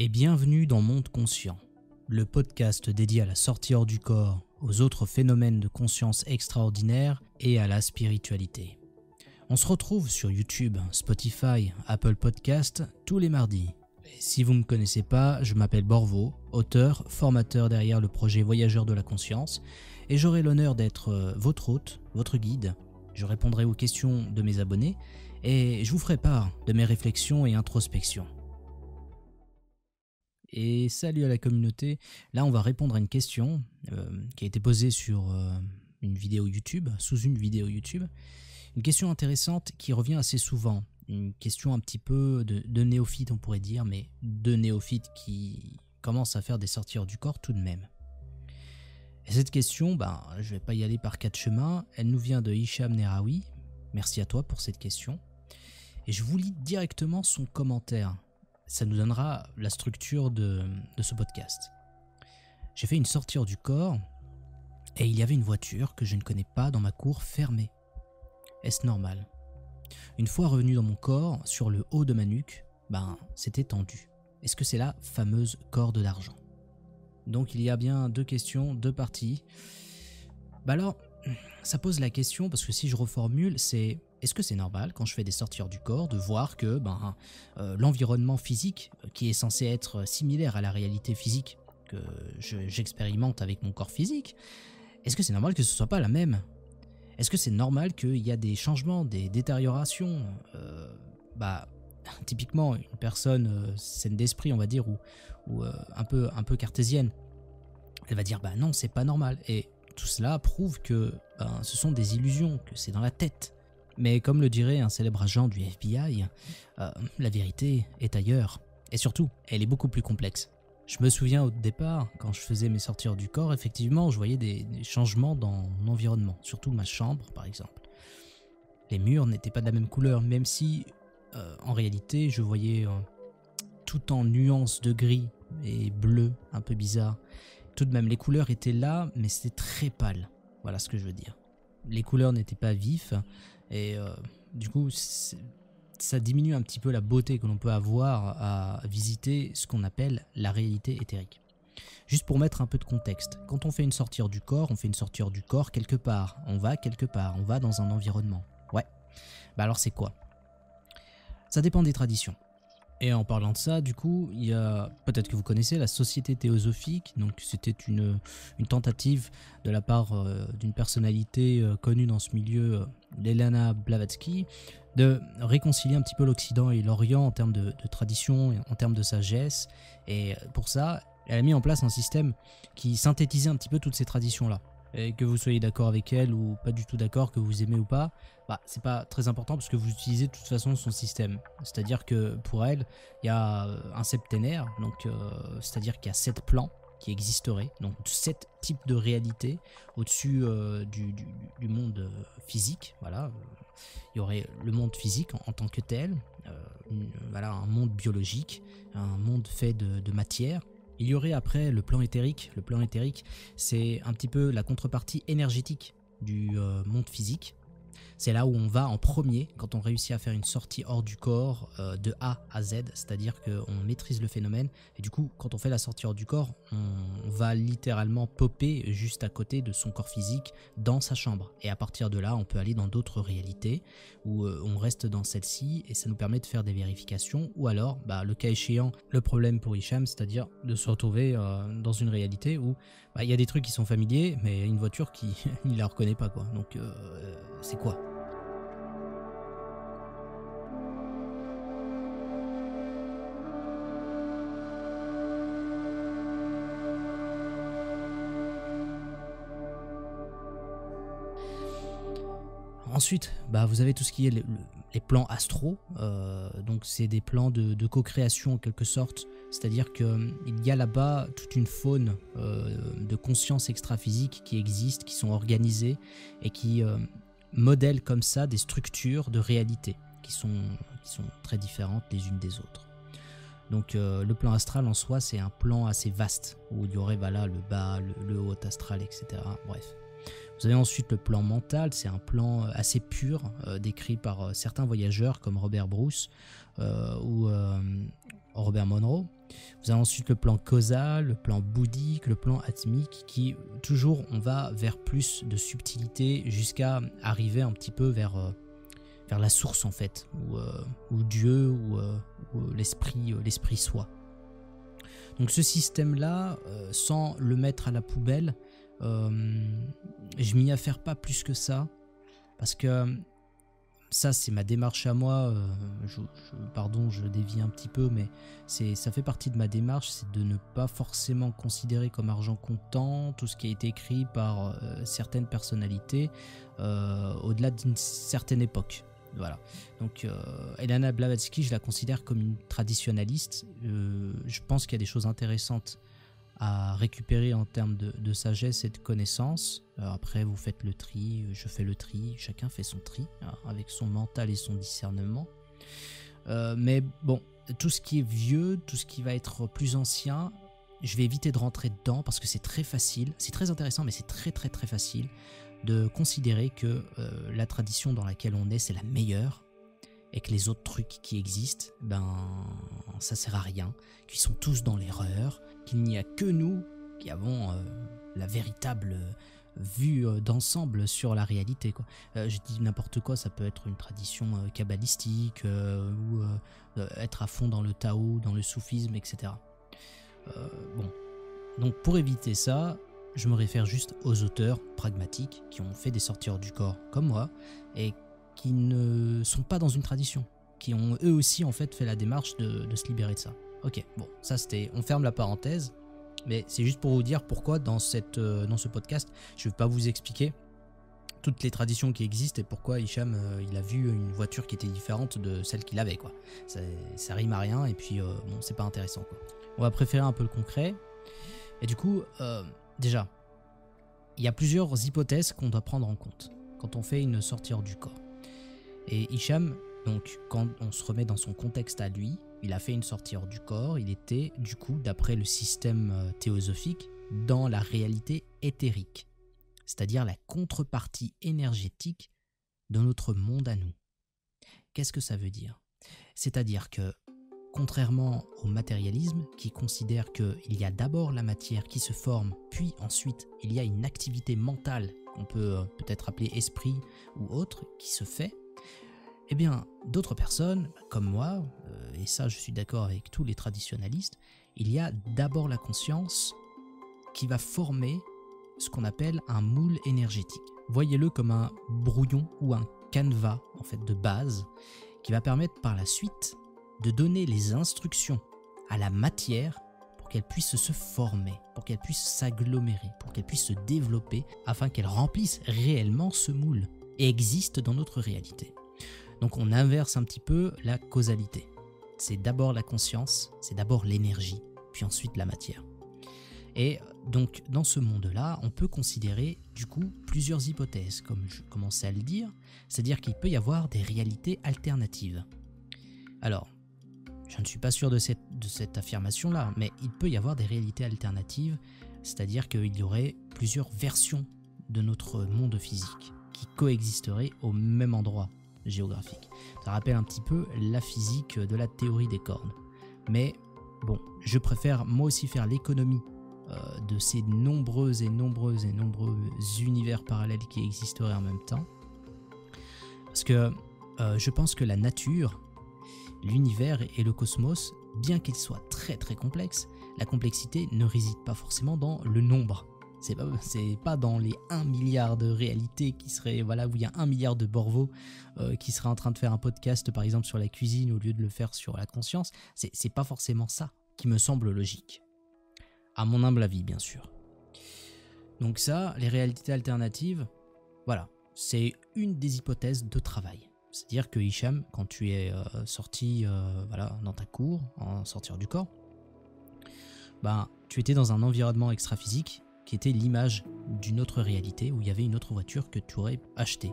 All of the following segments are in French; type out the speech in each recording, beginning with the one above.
Et bienvenue dans Monde Conscient, le podcast dédié à la sortie hors du corps, aux autres phénomènes de conscience extraordinaires et à la spiritualité. On se retrouve sur YouTube, Spotify, Apple Podcast tous les mardis. Et si vous ne me connaissez pas, je m'appelle Borvo, auteur, formateur derrière le projet Voyageurs de la Conscience, et j'aurai l'honneur d'être votre hôte, votre guide. Je répondrai aux questions de mes abonnés et je vous ferai part de mes réflexions et introspections. Et salut à la communauté, là on va répondre à une question qui a été posée sur une vidéo YouTube, sous une vidéo YouTube. Une question intéressante qui revient assez souvent, une question un petit peu de néophyte on pourrait dire, mais de néophyte qui commence à faire des sorties hors du corps tout de même. Et cette question, je vais pas y aller par quatre chemins, elle nous vient de Hicham Neraoui, merci à toi pour cette question. Et je vous lis directement son commentaire. Ça nous donnera la structure de ce podcast. J'ai fait une sortie hors du corps et il y avait une voiture que je ne connais pas dans ma cour fermée. Est-ce normal? Une fois revenu dans mon corps, sur le haut de ma nuque, c'était tendu. Est-ce que c'est la fameuse corde d'argent? Donc il y a bien deux questions, deux parties. Alors, ça pose la question parce que si je reformule, c'est... Est-ce que c'est normal, quand je fais des sorties hors du corps, de voir que l'environnement physique, qui est censé être similaire à la réalité physique que j'expérimente avec mon corps physique, est-ce que c'est normal que ce ne soit pas la même? Est-ce que c'est normal qu'il y a des changements, des détériorations typiquement, une personne saine d'esprit, on va dire, ou un peu cartésienne, elle va dire non, c'est pas normal. Et tout cela prouve que ce sont des illusions, que c'est dans la tête. Mais comme le dirait un célèbre agent du FBI, la vérité est ailleurs. Et surtout, elle est beaucoup plus complexe. Je me souviens au départ, quand je faisais mes sorties hors du corps, effectivement, je voyais des changements dans mon environnement, surtout ma chambre par exemple. Les murs n'étaient pas de la même couleur, même si en réalité je voyais tout en nuances de gris et bleu, un peu bizarre. Tout de même, les couleurs étaient là, mais c'était très pâle. Voilà ce que je veux dire. Les couleurs n'étaient pas vives. Et du coup, ça diminue un petit peu la beauté que l'on peut avoir à visiter ce qu'on appelle la réalité éthérique. Juste pour mettre un peu de contexte, quand on fait une sortie hors du corps, on fait une sortie hors du corps quelque part. On va quelque part, on va dans un environnement. Ouais. Alors c'est quoi? Ça dépend des traditions. Et en parlant de ça, du coup, il y a, peut-être que vous connaissez la Société théosophique, donc c'était une tentative de la part d'une personnalité connue dans ce milieu, Elena Blavatsky, de réconcilier un petit peu l'Occident et l'Orient en termes de tradition, en termes de sagesse, et pour ça, elle a mis en place un système qui synthétisait un petit peu toutes ces traditions-là. Et que vous soyez d'accord avec elle ou pas du tout d'accord, que vous aimez ou pas, c'est pas très important parce que vous utilisez de toute façon son système. C'est-à-dire que pour elle, il y a un septénaire, donc c'est-à-dire qu'il y a 7 plans qui existeraient, donc 7 types de réalités au-dessus du monde physique. Voilà, il y aurait le monde physique en tant que tel, un monde biologique, un monde fait de matière. Il y aurait après le plan éthérique. Le plan éthérique, c'est un petit peu la contrepartie énergétique du monde physique. C'est là où on va en premier quand on réussit à faire une sortie hors du corps de A à Z, c'est-à-dire qu'on maîtrise le phénomène. Et du coup, quand on fait la sortie hors du corps, on va littéralement popper juste à côté de son corps physique dans sa chambre. Et à partir de là, on peut aller dans d'autres réalités où on reste dans celle-ci et ça nous permet de faire des vérifications. Ou alors, le cas échéant, le problème pour Hicham, c'est-à-dire de se retrouver dans une réalité où il y a des trucs qui sont familiers, mais il y a une voiture qui il la reconnaît pas, quoi. Donc, c'est quoi? Ensuite, vous avez tout ce qui est les plans astraux, donc c'est des plans de co-création en quelque sorte, c'est-à-dire qu'il y a là-bas toute une faune de conscience extra-physique qui existe, qui sont organisées et qui modèlent comme ça des structures de réalité qui sont très différentes les unes des autres. Donc le plan astral en soi, c'est un plan assez vaste où il y aurait le bas, le haut astral, etc. Bref. Vous avez ensuite le plan mental, c'est un plan assez pur, décrit par certains voyageurs comme Robert Bruce ou Robert Monroe, Vous avez ensuite le plan causal, le plan bouddhique, le plan atmique, qui toujours on va vers plus de subtilité jusqu'à arriver un petit peu vers la source en fait, ou Dieu, ou l'esprit soi. Donc ce système-là, sans le mettre à la poubelle, je m'y affaire pas plus que ça, parce que ça c'est ma démarche à moi, pardon je dévie un petit peu, mais ça fait partie de ma démarche, c'est de ne pas forcément considérer comme argent comptant tout ce qui a été écrit par certaines personnalités au-delà d'une certaine époque. Voilà. Donc Elena Blavatsky, je la considère comme une traditionnaliste. Je pense qu'il y a des choses intéressantes à récupérer en termes de sagesse et de connaissances. Après, vous faites le tri, je fais le tri, chacun fait son tri avec son mental et son discernement. Mais bon, tout ce qui est vieux, tout ce qui va être plus ancien, je vais éviter de rentrer dedans parce que c'est très facile, c'est très intéressant, mais c'est très très très facile de considérer que la tradition dans laquelle on est, c'est la meilleure, et que les autres trucs qui existent, ça sert à rien, qu'ils sont tous dans l'erreur, qu'il n'y a que nous qui avons la véritable vue d'ensemble sur la réalité, quoi. Je dis n'importe quoi, ça peut être une tradition kabbalistique, ou être à fond dans le Tao, dans le soufisme, etc. Bon, donc pour éviter ça, je me réfère juste aux auteurs pragmatiques qui ont fait des sorties hors du corps comme moi et qui ne sont pas dans une tradition, qui ont eux aussi en fait la démarche de se libérer de ça. Ok, bon, ça c'était, on ferme la parenthèse, mais c'est juste pour vous dire pourquoi dans ce podcast, je ne vais pas vous expliquer toutes les traditions qui existent et pourquoi Hicham il a vu une voiture qui était différente de celle qu'il avait, quoi. Ça rime à rien et puis bon, c'est pas intéressant, quoi. On va préférer un peu le concret. Et du coup, déjà, il y a plusieurs hypothèses qu'on doit prendre en compte quand on fait une sortie hors du corps. Et Hicham, donc, quand on se remet dans son contexte à lui, il a fait une sortie hors du corps, il était, du coup, d'après le système théosophique, dans la réalité éthérique, c'est-à-dire la contrepartie énergétique de notre monde à nous. Qu'est-ce que ça veut dire? C'est-à-dire que, contrairement au matérialisme qui considère qu'il y a d'abord la matière qui se forme, puis ensuite il y a une activité mentale qu'on peut peut-être appeler esprit ou autre qui se fait, eh bien d'autres personnes comme moi, et ça je suis d'accord avec tous les traditionalistes, il y a d'abord la conscience qui va former ce qu'on appelle un moule énergétique. Voyez-le comme un brouillon ou un canevas en fait de base qui va permettre par la suite de donner les instructions à la matière pour qu'elle puisse se former, pour qu'elle puisse s'agglomérer, pour qu'elle puisse se développer, afin qu'elle remplisse réellement ce moule et existe dans notre réalité. Donc on inverse un petit peu la causalité. C'est d'abord la conscience, c'est d'abord l'énergie, puis ensuite la matière. Et donc dans ce monde-là, on peut considérer du coup plusieurs hypothèses, comme je commençais à le dire, c'est-à-dire qu'il peut y avoir des réalités alternatives. Alors, je ne suis pas sûr de cette affirmation-là, mais il peut y avoir des réalités alternatives, c'est-à-dire qu'il y aurait plusieurs versions de notre monde physique qui coexisteraient au même endroit géographique. Ça rappelle un petit peu la physique de la théorie des cordes. Mais bon, je préfère moi aussi faire l'économie de ces nombreux univers parallèles qui existeraient en même temps. Parce que je pense que la nature, l'univers et le cosmos, bien qu'ils soient très très complexes, la complexité ne réside pas forcément dans le nombre. C'est pas dans les 1 milliard de réalités qui seraient, voilà, où il y a 1 milliard de Borvo qui seraient en train de faire un podcast par exemple sur la cuisine au lieu de le faire sur la conscience. C'est pas forcément ça qui me semble logique. À mon humble avis, bien sûr. Donc ça, les réalités alternatives, voilà, c'est une des hypothèses de travail. C'est-à-dire que Hicham, quand tu es sorti voilà, dans ta cour, en sortir du corps, tu étais dans un environnement extra-physique qui était l'image d'une autre réalité où il y avait une autre voiture que tu aurais achetée.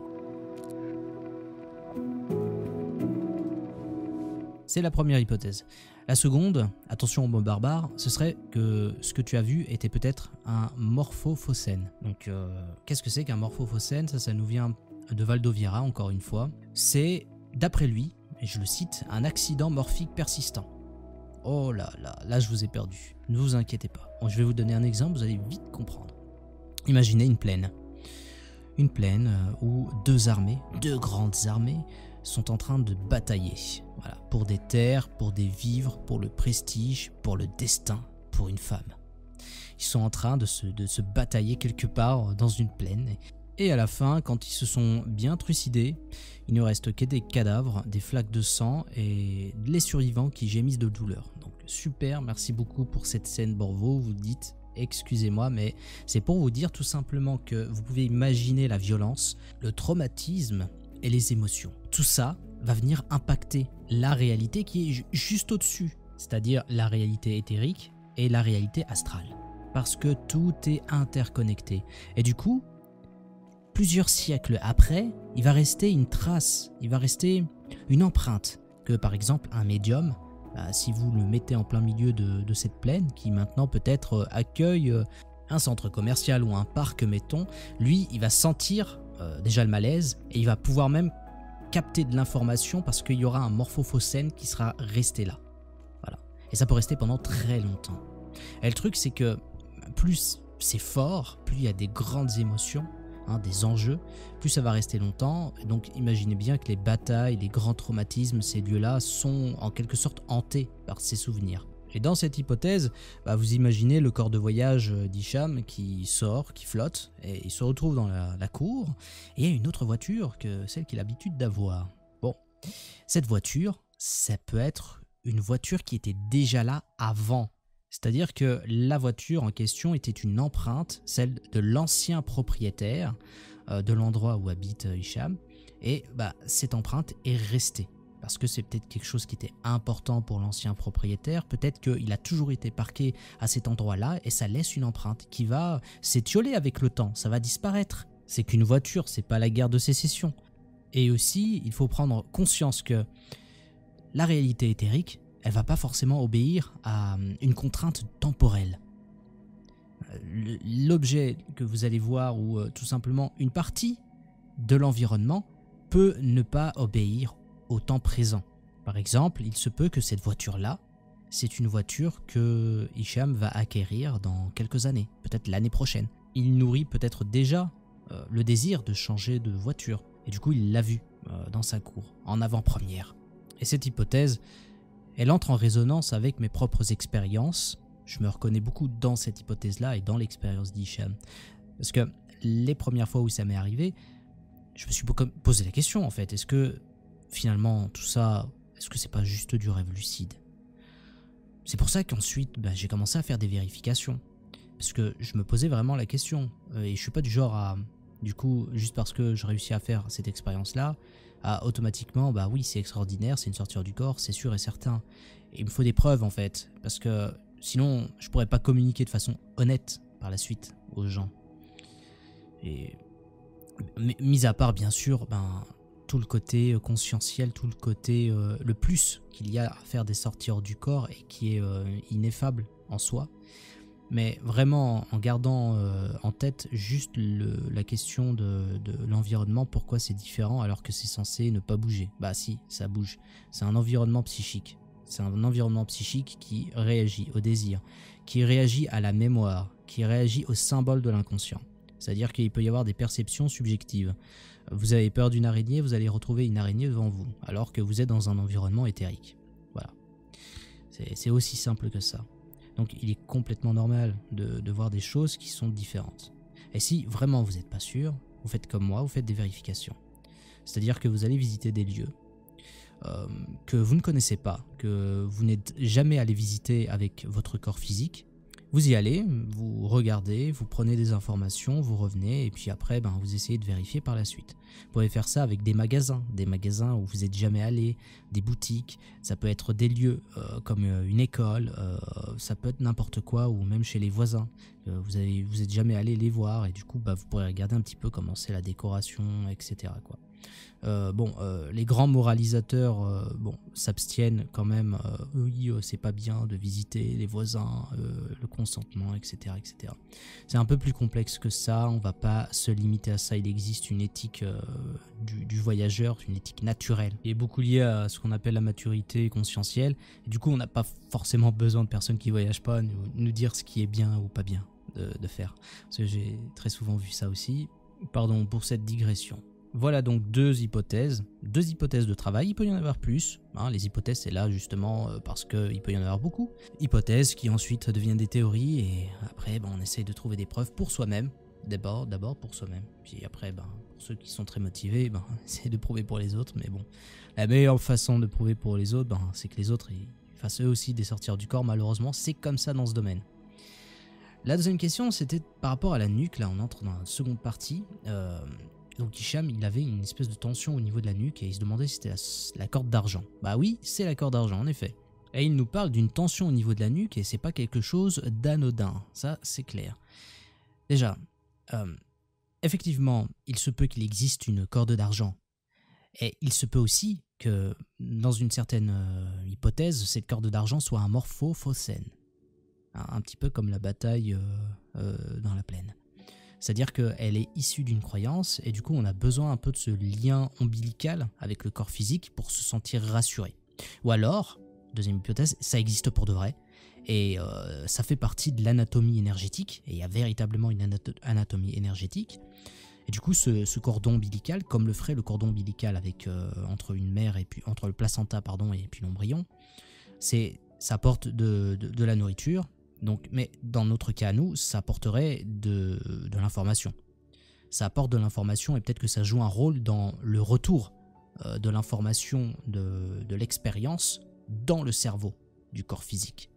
C'est la première hypothèse. La seconde, attention au mot barbare, ce serait que ce que tu as vu était peut-être un morphophocène. Donc, qu'est-ce que c'est qu'un morphophocène? Ça nous vient de Valdoviera, encore une fois. C'est, d'après lui, et je le cite, un accident morphique persistant. oh là je vous ai perdu. Ne vous inquiétez pas. Bon, je vais vous donner un exemple, vous allez vite comprendre. Imaginez une plaine. Une plaine où deux armées, deux grandes armées, sont en train de batailler. Voilà, pour des terres, pour des vivres, pour le prestige, pour le destin, pour une femme. Ils sont en train de se batailler quelque part dans une plaine. Et à la fin, quand ils se sont bien trucidés, il ne reste que des cadavres, des flaques de sang et les survivants qui gémissent de douleur. Donc super, merci beaucoup pour cette scène, Borvo. Vous dites, excusez-moi, mais c'est pour vous dire tout simplement que vous pouvez imaginer la violence, le traumatisme et les émotions. Tout ça va venir impacter la réalité qui est juste au-dessus, c'est-à-dire la réalité éthérique et la réalité astrale. Parce que tout est interconnecté. Et du coup, plusieurs siècles après, il va rester une trace, il va rester une empreinte que par exemple un médium, si vous le mettez en plein milieu de cette plaine qui maintenant peut-être accueille un centre commercial ou un parc mettons, lui il va sentir déjà le malaise et il va pouvoir même capter de l'information parce qu'il y aura un morphophocène qui sera resté là. Voilà. Et ça peut rester pendant très longtemps. Et le truc c'est que plus c'est fort, plus il y a des grandes émotions, des enjeux, plus ça va rester longtemps. Donc imaginez bien que les batailles, les grands traumatismes, ces lieux-là sont en quelque sorte hantés par ces souvenirs. Et dans cette hypothèse, vous imaginez le corps de voyage d'Hicham qui sort, qui flotte, et il se retrouve dans la cour, et il y a une autre voiture que celle qu'il a l'habitude d'avoir. Bon, cette voiture, ça peut être une voiture qui était déjà là avant. C'est-à-dire que la voiture en question était une empreinte, celle de l'ancien propriétaire de l'endroit où habite Hicham. Et cette empreinte est restée. Parce que c'est peut-être quelque chose qui était important pour l'ancien propriétaire. Peut-être qu'il a toujours été parqué à cet endroit-là et ça laisse une empreinte qui va s'étioler avec le temps. Ça va disparaître. C'est qu'une voiture, c'est pas la guerre de sécession. Et aussi, il faut prendre conscience que la réalité éthérique, elle va pas forcément obéir à une contrainte temporelle. L'objet que vous allez voir ou tout simplement une partie de l'environnement peut ne pas obéir au temps présent. Par exemple, il se peut que cette voiture-là, c'est une voiture que Hicham va acquérir dans quelques années, peut-être l'année prochaine. Il nourrit peut-être déjà le désir de changer de voiture et du coup il l'a vu dans sa cour, en avant-première. Et cette hypothèse, elle entre en résonance avec mes propres expériences. Je me reconnais beaucoup dans cette hypothèse-là et dans l'expérience d'Hicham. Parce que les premières fois où ça m'est arrivé, je me suis posé la question en fait, est-ce que finalement tout ça, est-ce que c'est pas juste du rêve lucide? C'est pour ça qu'ensuite j'ai commencé à faire des vérifications. Parce que je me posais vraiment la question. Et je suis pas du genre à, du coup, juste parce que je réussis à faire cette expérience-là, automatiquement, oui, c'est extraordinaire, c'est une sortie du corps, c'est sûr et certain. Et il me faut des preuves en fait, parce que sinon, je pourrais pas communiquer de façon honnête par la suite aux gens. Et mis à part, bien sûr, tout le côté conscientiel, tout le côté, le plus qu'il y a à faire des sorties hors du corps et qui est ineffable en soi. Mais vraiment en gardant en tête juste la question de l'environnement, pourquoi c'est différent alors que c'est censé ne pas bouger. Si, ça bouge. C'est un environnement psychique. C'est un environnement psychique qui réagit au désir, qui réagit à la mémoire, qui réagit au symbole de l'inconscient. C'est-à-dire qu'il peut y avoir des perceptions subjectives. Vous avez peur d'une araignée, vous allez retrouver une araignée devant vous, alors que vous êtes dans un environnement éthérique. Voilà. C'est aussi simple que ça. Donc il est complètement normal de voir des choses qui sont différentes. Et si vraiment vous n'êtes pas sûr, vous faites comme moi, vous faites des vérifications. C'est-à-dire que vous allez visiter des lieux que vous ne connaissez pas, que vous n'êtes jamais allé visiter avec votre corps physique. Vous y allez, vous regardez, vous prenez des informations, vous revenez et puis après vous essayez de vérifier par la suite. Vous pouvez faire ça avec des magasins où vous n'êtes jamais allé, des boutiques, ça peut être des lieux comme une école, ça peut être n'importe quoi ou même chez les voisins. Vous n'êtes jamais allé les voir et du coup vous pourrez regarder un petit peu comment c'est la décoration, etc. quoi. Les grands moralisateurs s'abstiennent quand même. Oui, c'est pas bien de visiter les voisins, le consentement, etc., etc. C'est un peu plus complexe que ça. On va pas se limiter à ça. Il existe une éthique du voyageur, une éthique naturelle, qui est beaucoup liée à ce qu'on appelle la maturité conscientielle. Et du coup, on n'a pas forcément besoin de personnes qui voyagent pas nous dire ce qui est bien ou pas bien de faire. Parce que j'ai très souvent vu ça aussi. Pardon pour cette digression. Voilà donc deux hypothèses de travail. Il peut y en avoir plus. Les hypothèses, c'est là justement parce qu'il peut y en avoir beaucoup. Hypothèses qui ensuite deviennent des théories et après, on essaye de trouver des preuves pour soi-même. D'abord pour soi-même. Puis après, pour ceux qui sont très motivés, essayer de prouver pour les autres. Mais bon, la meilleure façon de prouver pour les autres, c'est que les autres ils fassent eux aussi des sorties du corps. Malheureusement, c'est comme ça dans ce domaine. La deuxième question, c'était par rapport à la nuque. Là, on entre dans la seconde partie. Donc Hicham, il avait une espèce de tension au niveau de la nuque et il se demandait si c'était la corde d'argent. Bah oui, c'est la corde d'argent en effet. Et il nous parle d'une tension au niveau de la nuque et c'est pas quelque chose d'anodin, ça c'est clair. Déjà, effectivement, il se peut qu'il existe une corde d'argent. Et il se peut aussi que, dans une certaine hypothèse, cette corde d'argent soit un morphophocène. Un petit peu comme la bataille dans la plaine. C'est-à-dire qu'elle est issue d'une croyance et du coup on a besoin un peu de ce lien ombilical avec le corps physique pour se sentir rassuré. Ou alors, deuxième hypothèse, ça existe pour de vrai et ça fait partie de l'anatomie énergétique et il y a véritablement une anatomie énergétique. Et du coup ce cordon ombilical, comme le ferait le cordon ombilical avec, entre une mère et puis entre le placenta et puis l'embryon, ça apporte de la nourriture. Donc, mais dans notre cas, nous, ça apporterait de l'information. Ça apporte de l'information et peut-être que ça joue un rôle dans le retour de l'information, de l'expérience dans le cerveau du corps physique.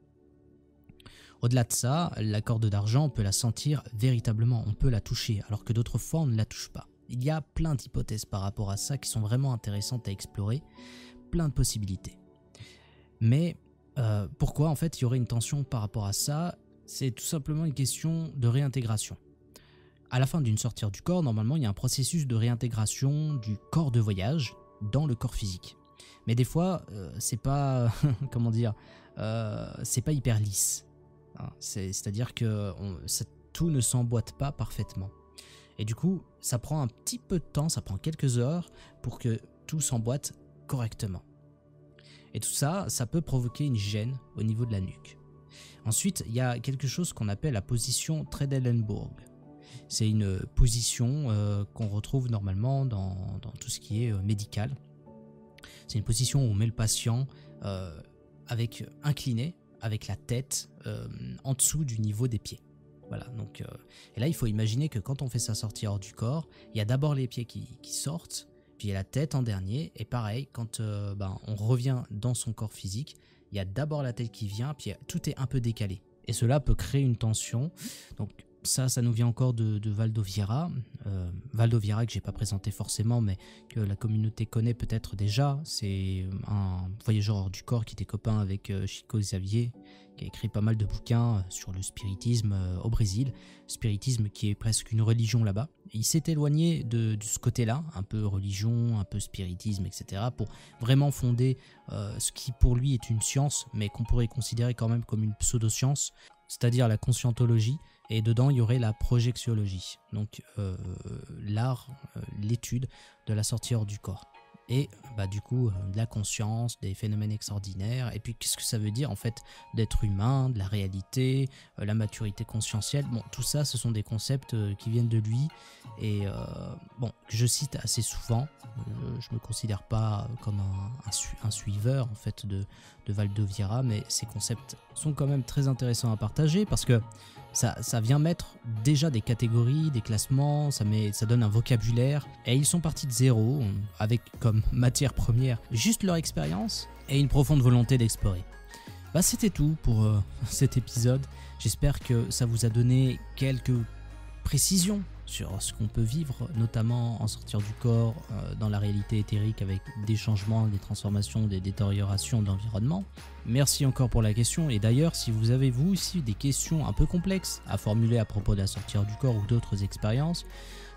Au-delà de ça, la corde d'argent, on peut la sentir véritablement, on peut la toucher, alors que d'autres fois, on ne la touche pas. Il y a plein d'hypothèses par rapport à ça qui sont vraiment intéressantes à explorer, plein de possibilités. Mais pourquoi en fait il y aurait une tension par rapport à ça? C'est tout simplement une question de réintégration. À la fin d'une sortie du corps, normalement il y a un processus de réintégration du corps de voyage dans le corps physique. Mais des fois, c'est pas comment dire, c'est pas hyper lisse. C'est-à-dire que tout ne s'emboîte pas parfaitement. Et du coup, ça prend un petit peu de temps, ça prend quelques heures pour que tout s'emboîte correctement. Et tout ça, ça peut provoquer une gêne au niveau de la nuque. Ensuite, il y a quelque chose qu'on appelle la position Trendelenburg. C'est une position qu'on retrouve normalement dans tout ce qui est médical. C'est une position où on met le patient incliné, avec la tête en dessous du niveau des pieds. Voilà, donc, et là, il faut imaginer que quand on fait sa sortie hors du corps, il y a d'abord les pieds qui sortent, puis il y a la tête en dernier, et pareil, quand on revient dans son corps physique, il y a d'abord la tête qui vient, puis tout est un peu décalé. Et cela peut créer une tension. Donc ça nous vient encore de Valdo Vieira. Valdo Vieira que j'ai pas présenté forcément, mais que la communauté connaît peut-être déjà. C'est un voyageur hors du corps qui était copain avec Chico Xavier, qui a écrit pas mal de bouquins sur le spiritisme au Brésil. Spiritisme qui est presque une religion là-bas. Il s'est éloigné de ce côté-là, un peu religion, un peu spiritisme, etc. pour vraiment fonder ce qui pour lui est une science, mais qu'on pourrait considérer quand même comme une pseudo-science, c'est-à-dire la conscientologie. Et dedans, il y aurait la projectiologie, donc l'art, l'étude de la sortie hors du corps. Et du coup, de la conscience, des phénomènes extraordinaires. Et puis, qu'est-ce que ça veut dire en fait d'être humain, de la réalité, la maturité conscientielle. Bon, tout ça, ce sont des concepts qui viennent de lui et que je cite assez souvent. Je me considère pas comme un suiveur en fait de Valdo Vieira, mais ces concepts sont quand même très intéressants à partager parce que ça vient mettre déjà des catégories, des classements, ça donne un vocabulaire. Et ils sont partis de zéro, avec comme matière première juste leur expérience et une profonde volonté d'explorer. C'était tout pour cet épisode. J'espère que ça vous a donné quelques précisions sur ce qu'on peut vivre, notamment en sortir du corps, dans la réalité éthérique avec des changements, des transformations, des détériorations d'environnement. Merci encore pour la question, et d'ailleurs si vous avez vous aussi des questions un peu complexes à formuler à propos de la sortir du corps ou d'autres expériences,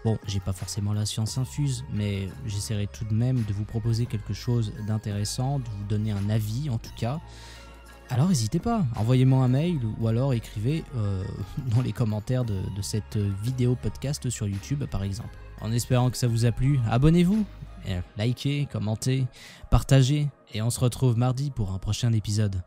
bon, j'ai pas forcément la science infuse, mais j'essaierai tout de même de vous proposer quelque chose d'intéressant, de vous donner un avis en tout cas. Alors n'hésitez pas, envoyez-moi un mail ou alors écrivez dans les commentaires de cette vidéo podcast sur YouTube par exemple. En espérant que ça vous a plu, abonnez-vous, likez, commentez, partagez et on se retrouve mardi pour un prochain épisode.